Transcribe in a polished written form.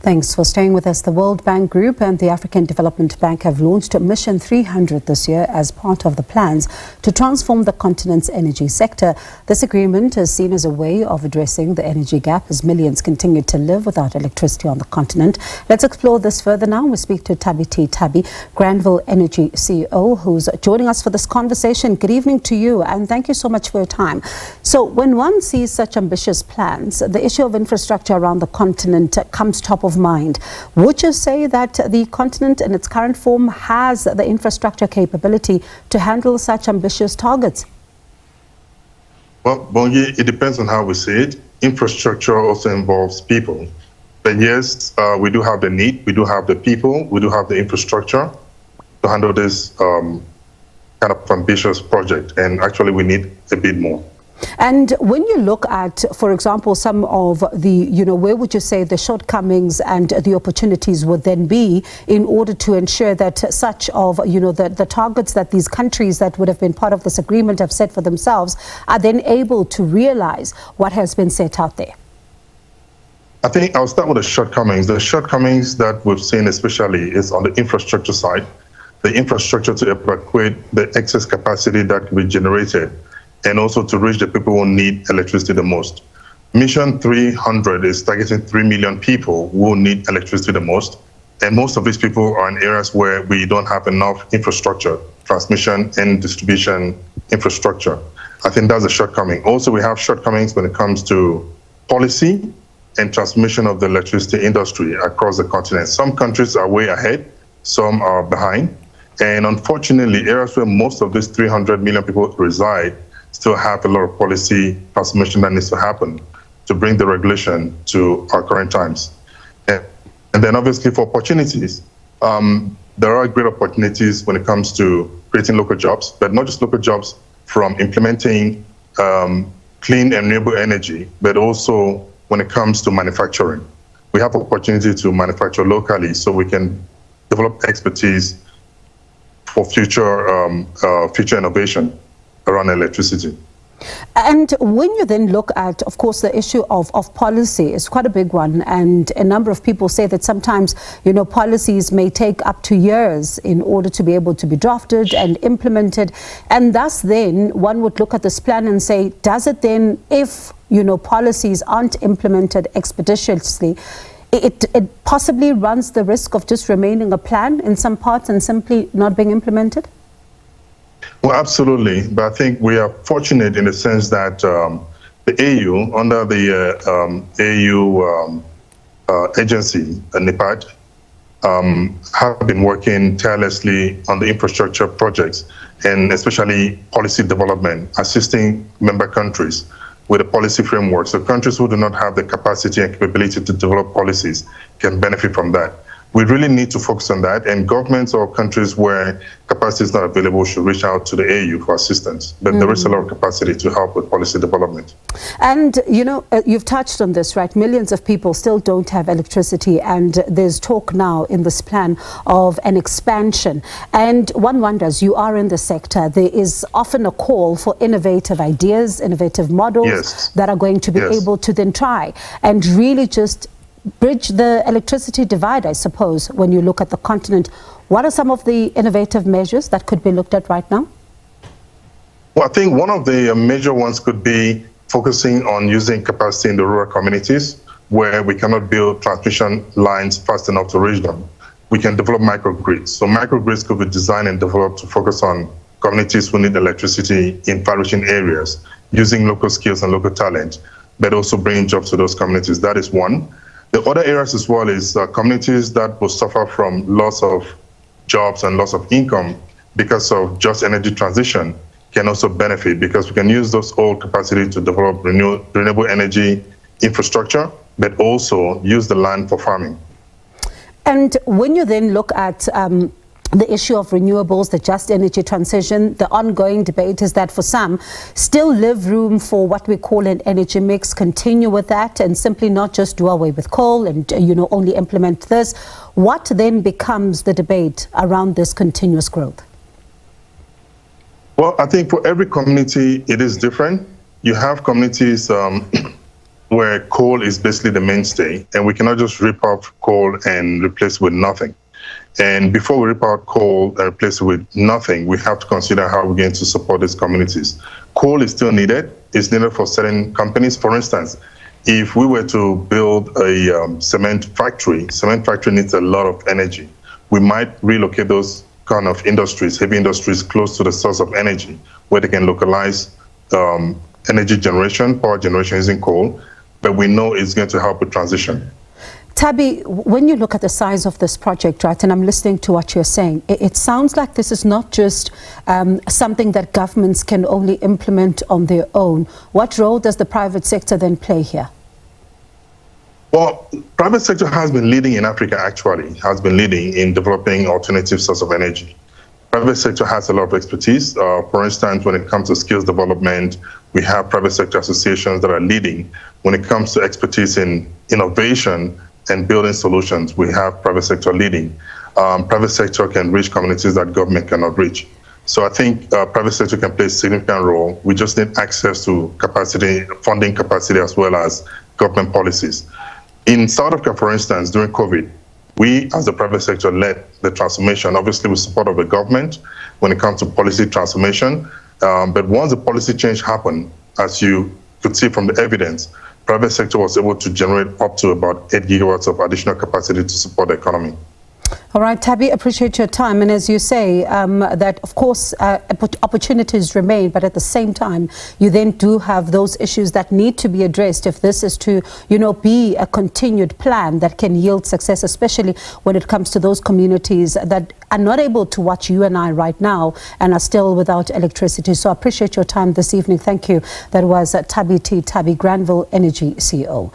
Thanks for staying with us. The World Bank Group and the African Development Bank have launched Mission 300 this year as part of the plans to transform the continent's energy sector. This agreement is seen as a way of addressing the energy gap as millions continue to live without electricity on the continent. Let's explore this further now. We speak to Tabi T Tabi, Granville Energy CEO, who's joining us for this conversation. Good evening to you and thank you so much for your time. So when one sees such ambitious plans, the issue of infrastructure around the continent comes top of mind. Would you say that the continent in its current form has the infrastructure capability to handle such ambitious targets? Well, Bongi, it depends on how we see it. Infrastructure also involves people. But yes, we do have the need, we do have the people, we do have the infrastructure to handle this kind of ambitious project. And actually, we need a bit more. And when you look at, for example, some of the, where would you say the shortcomings and the opportunities would then be in order to ensure that such of, the targets that these countries that would have been part of this agreement have set for themselves are then able to realize what has been set out there? I think I'll start with the shortcomings. The shortcomings that we've seen especially is on the infrastructure side, the infrastructure to evacuate the excess capacity that can be generated, and also to reach the people who need electricity the most. Mission 300 is targeting 3 million people who need electricity the most. And most of these people are in areas where we don't have enough infrastructure, transmission and distribution infrastructure. I think that's a shortcoming. Also, we have shortcomings when it comes to policy and transmission of the electricity industry across the continent. Some countries are way ahead, some are behind. And unfortunately, areas where most of these 300 million people reside still have a lot of policy transformation that needs to happen to bring the regulation to our current times. And then obviously for opportunities, there are great opportunities when it comes to creating local jobs, but not just local jobs from implementing clean and renewable energy, but also when it comes to manufacturing. We have opportunity to manufacture locally so we can develop expertise for future innovation around electricity. And when you then look at, of course, the issue of policy is quite a big one. And a number of people say that sometimes, policies may take up to years in order to be able to be drafted and implemented. And thus then one would look at this plan and say, does it then, if, policies aren't implemented expeditiously, it possibly runs the risk of just remaining a plan in some parts and simply not being implemented? Well, absolutely. But I think we are fortunate in the sense that the AU, under the AU agency, NEPAD, have been working tirelessly on the infrastructure projects and especially policy development, assisting member countries with a policy framework. So countries who do not have the capacity and capability to develop policies can benefit from that. We really need to focus on that, and governments or countries where capacity is not available should reach out to the AU for assistance. But there is a lot of capacity to help with policy development. And, you've touched on this, right? Millions of people still don't have electricity, and there's talk now in this plan of an expansion. And one wonders, you are in the sector, there is often a call for innovative ideas, innovative models that are going to be able to then try and really just bridge the electricity divide, I suppose, when you look at the continent. What are some of the innovative measures that could be looked at right now? Well, I think one of the major ones could be focusing on using capacity in the rural communities where we cannot build transmission lines fast enough to reach them. We can develop microgrids. So microgrids could be designed and developed to focus on communities who need electricity in far-reaching areas, using local skills and local talent, but also bringing jobs to those communities. That is one. The other areas as well is communities that will suffer from loss of jobs and loss of income because of just energy transition can also benefit, because we can use those old capacity to develop renewable energy infrastructure, but also use the land for farming. And when you then look at the issue of renewables, the just energy transition, the ongoing debate is that for some still leave room for what we call an energy mix, continue with that and simply not just do away with coal and, only implement this. What then becomes the debate around this continuous growth? Well, I think for every community, it is different. You have communities where coal is basically the mainstay, and we cannot just rip off coal and replace it with nothing. And before we rip out coal and replace it with nothing, we have to consider how we're going to support these communities. Coal is still needed. It's needed for certain companies. For instance, if we were to build a cement factory needs a lot of energy. We might relocate those kind of industries, heavy industries, close to the source of energy, where they can localize energy generation, power generation using coal, but we know it's going to help with transition. Tabi, when you look at the size of this project, right, and I'm listening to what you're saying, it sounds like this is not just something that governments can only implement on their own. What role does the private sector then play here? Well, private sector has been leading in Africa, actually, has been leading in developing alternative sources of energy. Private sector has a lot of expertise. For instance, when it comes to skills development, we have private sector associations that are leading. When it comes to expertise in innovation and building solutions, we have private sector leading. Private sector can reach communities that government cannot reach. So I think private sector can play a significant role. We just need access to capacity, funding capacity, as well as government policies. In South Africa, for instance, during COVID, we as the private sector led the transformation, obviously with support of the government when it comes to policy transformation. But once the policy change happened, as you could see from the evidence, private sector was able to generate up to about 8 gigawatts of additional capacity to support the economy. All right, Tabi, appreciate your time. And as you say, that, of course, opportunities remain, but at the same time, you then do have those issues that need to be addressed if this is to, be a continued plan that can yield success, especially when it comes to those communities that are not able to watch you and I right now and are still without electricity. So I appreciate your time this evening. Thank you. That was Tabi T Tabi, Granville Energy CEO.